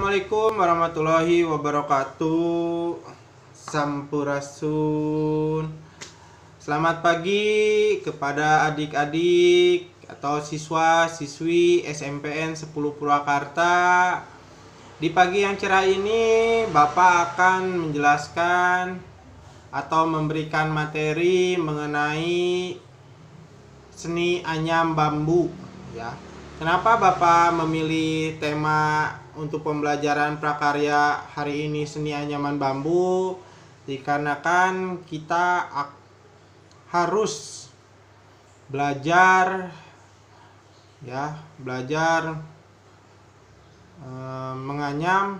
Assalamualaikum warahmatullahi wabarakatuh. Sampurasun. Selamat pagi kepada adik-adik atau siswa-siswi SMPN 10 Purwakarta. Di pagi yang cerah ini Bapak akan menjelaskan atau memberikan materi mengenai seni anyam bambu, ya. Kenapa Bapak memilih tema untuk pembelajaran prakarya hari ini seni anyaman bambu? Dikarenakan kita harus belajar, ya, menganyam,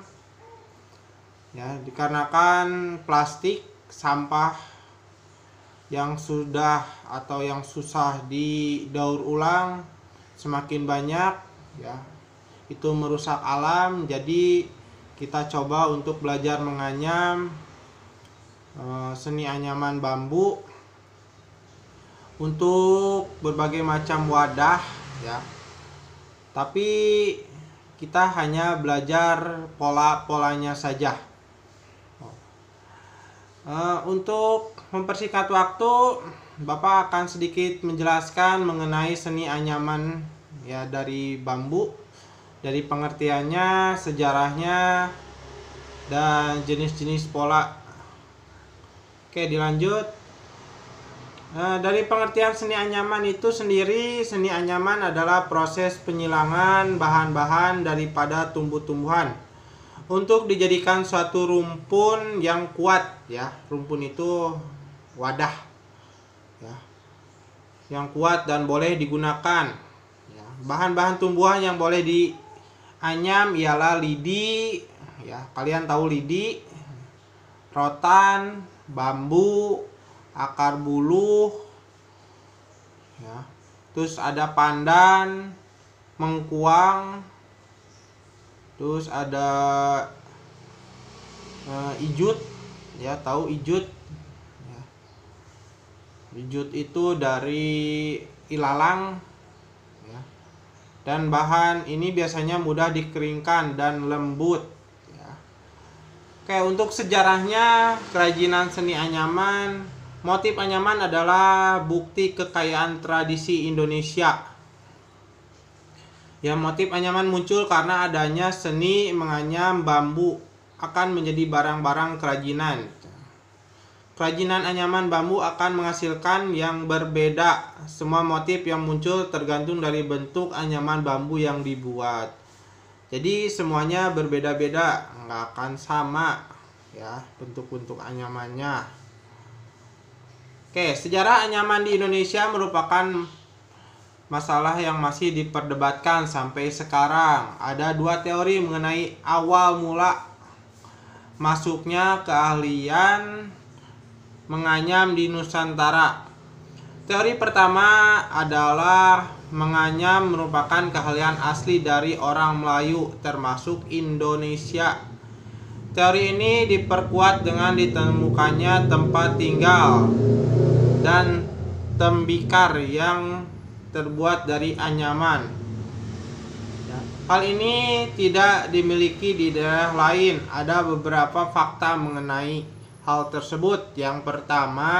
ya, dikarenakan plastik sampah yang sudah atau yang susah didaur ulang semakin banyak, ya, itu merusak alam. Jadi kita coba untuk belajar menganyam seni anyaman bambu untuk berbagai macam wadah, ya, tapi kita hanya belajar pola-polanya saja. Untuk mempersingkat waktu, Bapak akan sedikit menjelaskan mengenai seni anyaman, ya, dari bambu, dari pengertiannya, sejarahnya, dan jenis-jenis pola. Oke, dilanjut. Dari pengertian seni anyaman itu sendiri, seni anyaman adalah proses penyilangan bahan-bahan daripada tumbuh-tumbuhan untuk dijadikan suatu rumpun yang kuat, ya. Rumpun itu wadah, ya, yang kuat dan boleh digunakan, ya. Bahan-bahan tumbuhan yang boleh dianyam ialah lidi, ya, kalian tahu lidi, rotan, bambu, akar buluh, ya. Terus ada pandan, mengkuang, terus ada ijut, ya, tahu ijut, ya. Ijut itu dari ilalang, ya. Dan bahan ini biasanya mudah dikeringkan dan lembut, ya. Oke, untuk sejarahnya kerajinan seni anyaman, motif anyaman adalah bukti kekayaan tradisi Indonesia. Ya, motif anyaman muncul karena adanya seni menganyam bambu akan menjadi barang-barang kerajinan. Kerajinan anyaman bambu akan menghasilkan yang berbeda. Semua motif yang muncul tergantung dari bentuk anyaman bambu yang dibuat. Jadi semuanya berbeda-beda, nggak akan sama, ya, bentuk-bentuk anyamannya. Oke, sejarah anyaman di Indonesia merupakan masalah yang masih diperdebatkan sampai sekarang. Ada dua teori mengenai awal mula masuknya keahlian menganyam di Nusantara. Teori pertama adalah menganyam merupakan keahlian asli dari orang Melayu termasuk Indonesia. Teori ini diperkuat dengan ditemukannya tempat tinggal dan tembikar yang terbuat dari anyaman. Hal ini tidak dimiliki di daerah lain. Ada beberapa fakta mengenai hal tersebut. Yang pertama,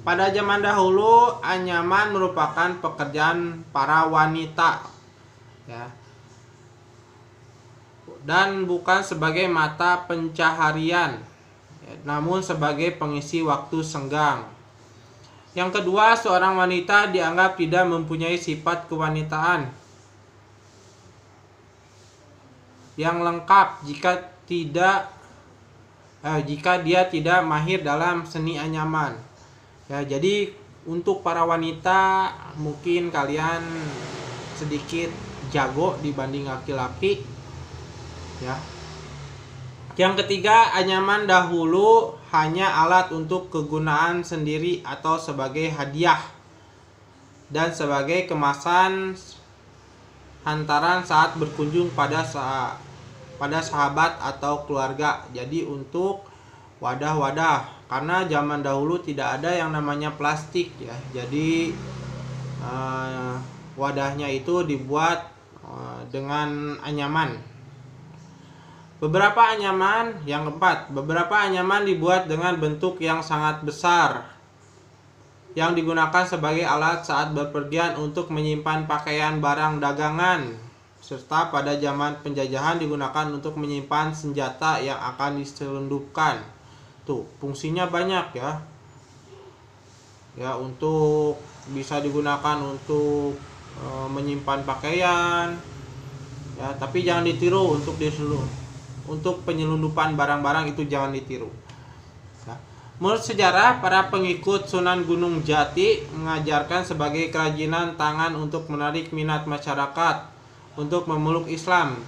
pada zaman dahulu anyaman merupakan pekerjaan para wanita, ya, dan bukan sebagai mata pencaharian, ya, namun sebagai pengisi waktu senggang. Yang kedua, seorang wanita dianggap tidak mempunyai sifat kewanitaan yang lengkap jika dia tidak mahir dalam seni anyaman. Ya, jadi untuk para wanita mungkin kalian sedikit jago dibanding laki-laki, ya. Yang ketiga, anyaman dahulu hanya alat untuk kegunaan sendiri atau sebagai hadiah dan sebagai kemasan hantaran saat berkunjung pada sahabat atau keluarga. Jadi untuk wadah-wadah, karena zaman dahulu tidak ada yang namanya plastik, ya. Jadi wadahnya itu dibuat dengan anyaman. Beberapa anyaman, yang keempat, beberapa anyaman dibuat dengan bentuk yang sangat besar yang digunakan sebagai alat saat bepergian untuk menyimpan pakaian, barang dagangan, serta pada zaman penjajahan digunakan untuk menyimpan senjata yang akan diselundupkan. Tuh, fungsinya banyak ya. Ya, untuk bisa digunakan untuk menyimpan pakaian. Ya, tapi jangan ditiru untuk penyelundupan barang-barang, itu jangan ditiru. Ya. Menurut sejarah, para pengikut Sunan Gunung Jati mengajarkan sebagai kerajinan tangan untuk menarik minat masyarakat untuk memeluk Islam.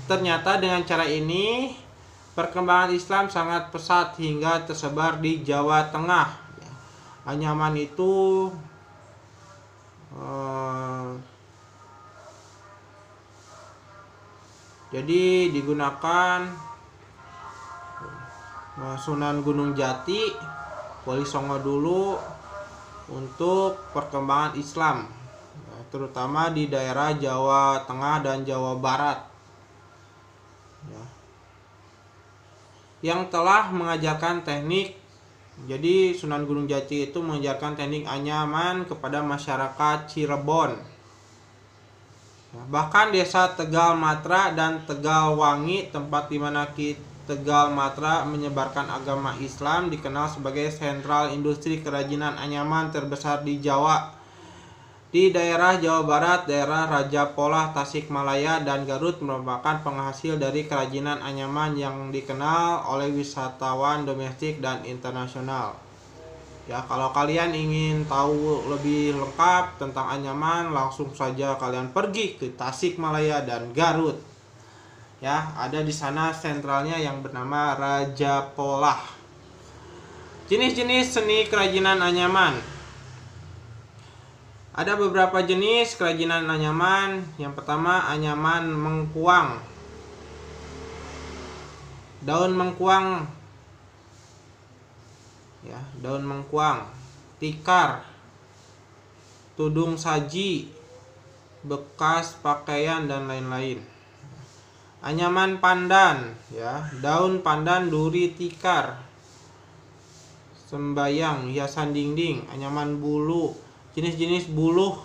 Ternyata dengan cara ini perkembangan Islam sangat pesat hingga tersebar di Jawa Tengah. Anyaman itu jadi digunakan Sunan Gunung Jati, Wali Songo dulu untuk perkembangan Islam, terutama di daerah Jawa Tengah dan Jawa Barat, ya, yang telah mengajarkan teknik. Jadi Sunan Gunung Jati itu mengajarkan teknik anyaman kepada masyarakat Cirebon. Bahkan desa Tegal Matra dan Tegal Wangi, tempat di mana Tegal Matra menyebarkan agama Islam, dikenal sebagai sentral industri kerajinan anyaman terbesar di Jawa. Di daerah Jawa Barat, daerah Raja Polah, Tasikmalaya, dan Garut merupakan penghasil dari kerajinan anyaman yang dikenal oleh wisatawan domestik dan internasional. Ya, kalau kalian ingin tahu lebih lengkap tentang anyaman, langsung saja kalian pergi ke Tasikmalaya dan Garut. Ya, ada di sana sentralnya yang bernama Raja Polah. Jenis-jenis seni kerajinan anyaman. Ada beberapa jenis kerajinan anyaman. Yang pertama, anyaman mengkuang. Daun mengkuang. Ya, daun mengkuang, tikar, tudung saji, bekas pakaian, dan lain-lain. Anyaman pandan, ya, daun pandan, duri, tikar, sembayang, hiasan dinding, anyaman bulu, jenis-jenis buluh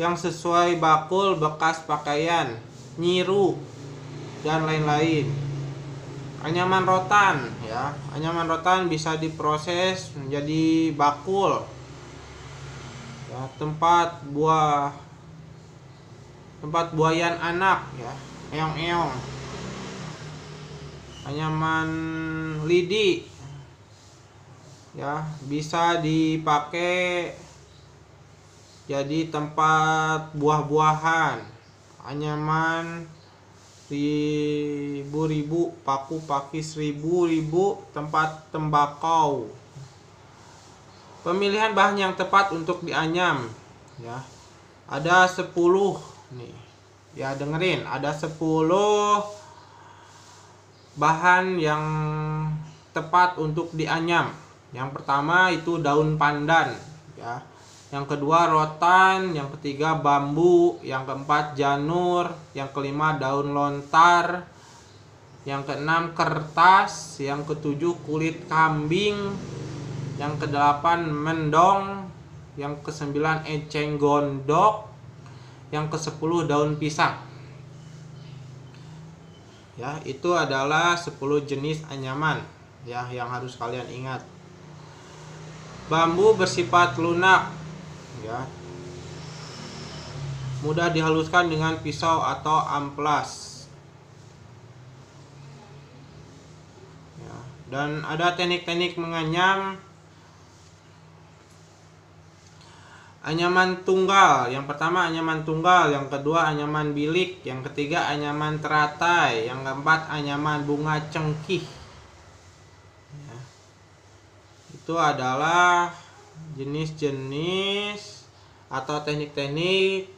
yang sesuai bakul, bekas pakaian, nyiru, dan lain-lain. Anyaman rotan, ya, anyaman rotan bisa diproses menjadi bakul, ya, tempat buayan anak, ya, eong-eong. Anyaman lidi, ya, bisa dipakai jadi tempat buah-buahan. Anyaman ribu-ribu, paku pakis ribu-ribu, tempat tembakau. Pemilihan bahan yang tepat untuk dianyam, ya, ada 10 nih, ya, dengerin, ada 10 bahan yang tepat untuk dianyam. Yang pertama itu daun pandan, ya. Yang kedua rotan, yang ketiga bambu, yang keempat janur, yang kelima daun lontar, yang keenam kertas, yang ketujuh kulit kambing, yang kedelapan mendong, yang kesembilan eceng gondok, yang kesepuluh daun pisang. Ya, itu adalah 10 jenis anyaman, ya, yang harus kalian ingat. Bambu bersifat lunak, ya, mudah dihaluskan dengan pisau atau amplas, ya, dan ada teknik-teknik menganyam. Anyaman tunggal, yang pertama anyaman tunggal, yang kedua anyaman bilik, yang ketiga anyaman teratai, yang keempat anyaman bunga cengkih, ya. Itu adalah jenis-jenis atau teknik-teknik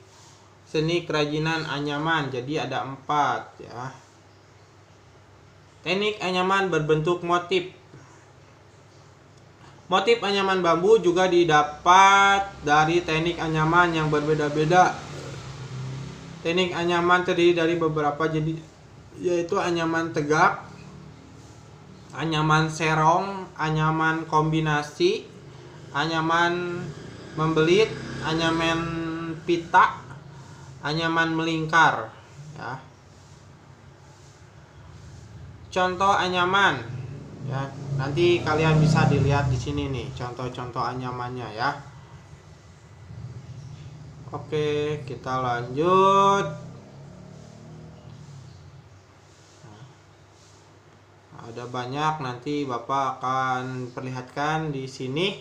seni kerajinan anyaman. Jadi ada 4, ya. Teknik anyaman berbentuk motif. Motif anyaman bambu juga didapat dari teknik anyaman yang berbeda-beda. Teknik anyaman terdiri dari beberapa yaitu anyaman tegak, anyaman serong, anyaman kombinasi, anyaman membelit, anyaman pita, anyaman melingkar ya. Contoh anyaman ya, nanti kalian bisa dilihat di sini nih contoh-contoh anyamannya ya. Oke, kita lanjut. Ada banyak, nanti Bapak akan perlihatkan di sini.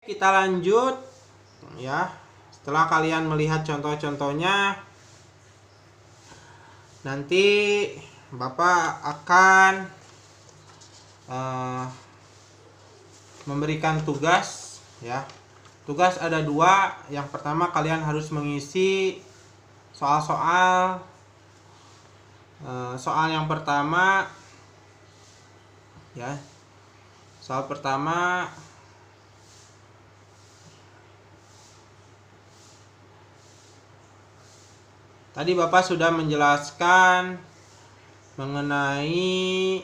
Kita lanjut ya. Setelah kalian melihat contoh-contohnya, nanti Bapak akan memberikan tugas ya. Tugas ada dua. Yang pertama, kalian harus mengisi soal-soal. Soal yang pertama ya. Soal pertama tadi Bapak sudah menjelaskan mengenai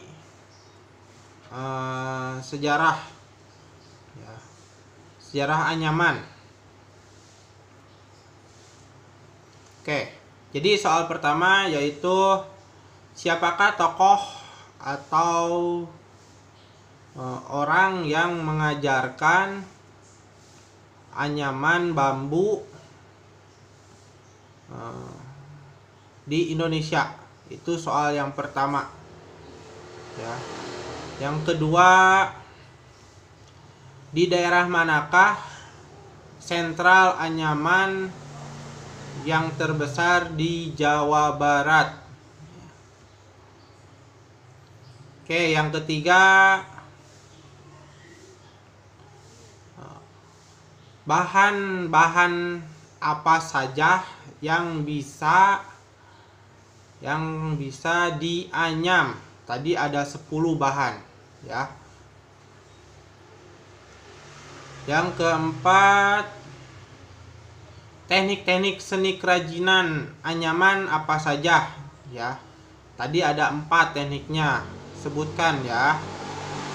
sejarah ya, sejarah anyaman. Oke, jadi soal pertama yaitu siapakah tokoh atau orang yang mengajarkan anyaman bambu di Indonesia. Itu soal yang pertama ya. Yang kedua, di daerah manakah sentral anyaman yang terbesar di Jawa Barat? Oke, yang ketiga, bahan-bahan apa saja yang bisa dianyam. Tadi ada 10 bahan ya. Yang keempat, teknik-teknik seni kerajinan anyaman apa saja ya. Tadi ada 4 tekniknya, sebutkan ya.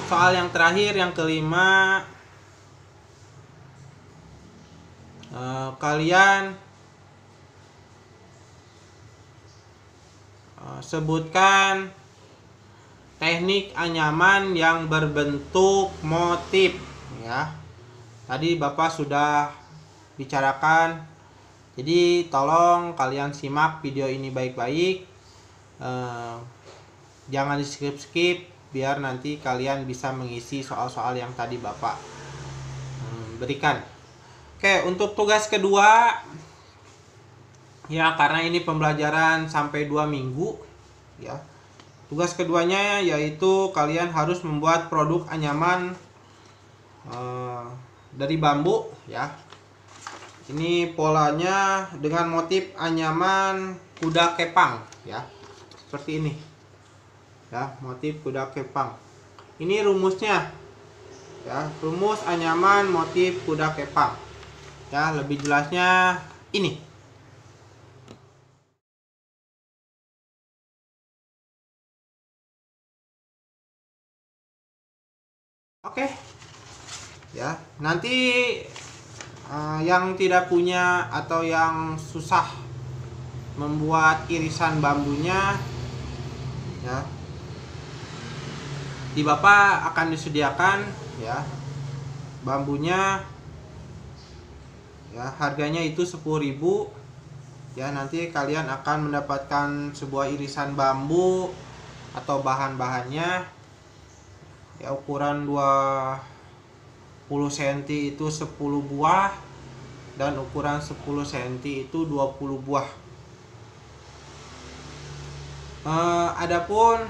Soal yang terakhir, yang kelima, kalian sebutkan teknik anyaman yang berbentuk motif ya. Tadi Bapak sudah bicarakan. Jadi tolong kalian simak video ini baik-baik. Jangan di skip-skip biar nanti kalian bisa mengisi soal-soal yang tadi Bapak berikan. Oke, untuk tugas kedua ya, karena ini pembelajaran sampai 2 minggu ya. Tugas keduanya yaitu kalian harus membuat produk anyaman dari bambu ya. Ini polanya dengan motif anyaman kuda kepang ya. Seperti ini. Ya, motif kuda kepang. Ini rumusnya. Ya, rumus anyaman motif kuda kepang. Ya, lebih jelasnya ini. Oke. Ya, nanti yang tidak punya atau yang susah membuat irisan bambunya ya, di Bapak akan disediakan ya bambunya ya, harganya itu 10.000 ya. Nanti kalian akan mendapatkan sebuah irisan bambu atau bahan-bahannya ya, ukuran 20 cm itu 10 buah dan ukuran 10 cm itu 20 buah. Adapun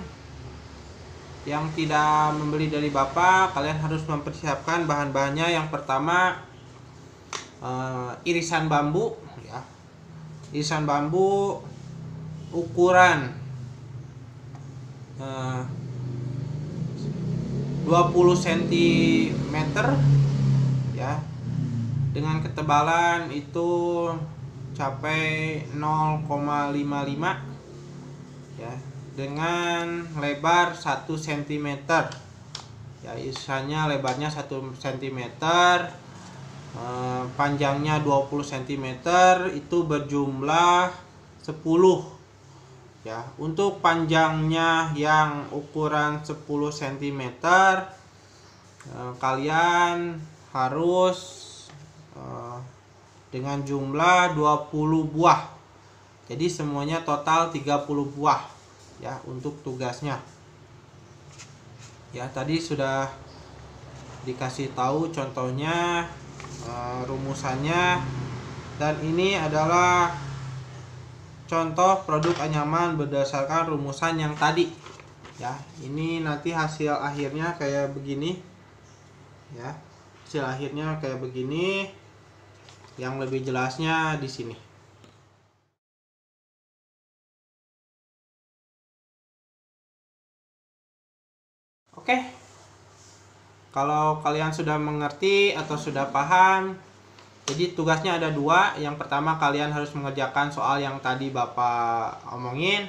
yang tidak membeli dari Bapak, kalian harus mempersiapkan bahan-bahannya. Yang pertama, irisan bambu ya. Irisan bambu ukuran 20 cm ya, dengan ketebalan itu capai 0,55 ya, dengan lebar 1 cm ya, istilahnya lebarnya 1 cm, panjangnya 20 cm, itu berjumlah 10 ya. Untuk panjangnya yang ukuran 10 cm, kalian harus dengan jumlah 20 buah. Jadi semuanya total 30 buah ya untuk tugasnya. Ya, tadi sudah dikasih tahu contohnya, rumusannya, dan ini adalah contoh produk anyaman berdasarkan rumusan yang tadi ya. Ini nanti hasil akhirnya kayak begini ya. Hasil akhirnya kayak begini. Yang lebih jelasnya di sini. Oke. Kalau kalian sudah mengerti atau sudah paham, jadi tugasnya ada dua. Yang pertama, kalian harus mengerjakan soal yang tadi Bapak omongin.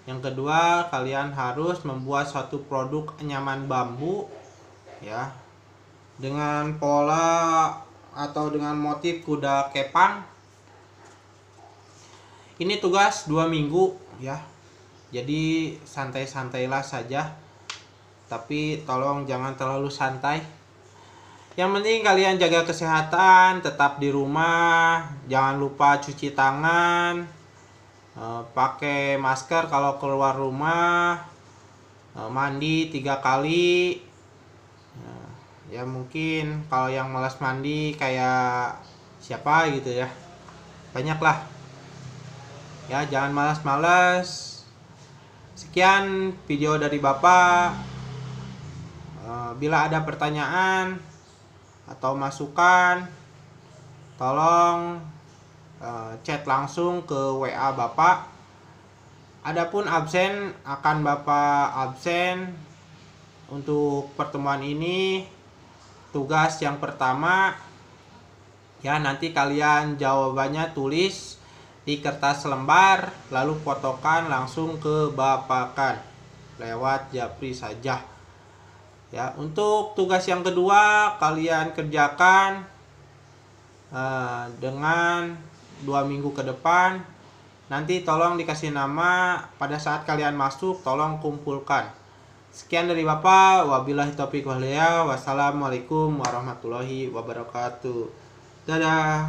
Yang kedua, kalian harus membuat suatu produk anyaman bambu ya, dengan pola atau dengan motif kuda kepang. Ini tugas 2 minggu ya. Jadi santai-santailah saja, tapi tolong jangan terlalu santai. Yang penting kalian jaga kesehatan, tetap di rumah, jangan lupa cuci tangan, pakai masker kalau keluar rumah, mandi 3 kali. Ya mungkin kalau yang malas mandi kayak siapa gitu ya, banyaklah ya, jangan malas-malas. Sekian video dari Bapak. Bila ada pertanyaan atau masukan, tolong chat langsung ke WA Bapak. Adapun absen, akan Bapak absen untuk pertemuan ini. Tugas yang pertama ya, nanti kalian jawabannya tulis di kertas lembar, lalu fotokan langsung ke Bapakan lewat Japri saja ya. Untuk tugas yang kedua, kalian kerjakan dengan 2 minggu ke depan. Nanti tolong dikasih nama, pada saat kalian masuk tolong kumpulkan. Sekian dari Bapak, wabillahi taufiq wal hidayah. Wassalamualaikum warahmatullahi wabarakatuh. Dadah.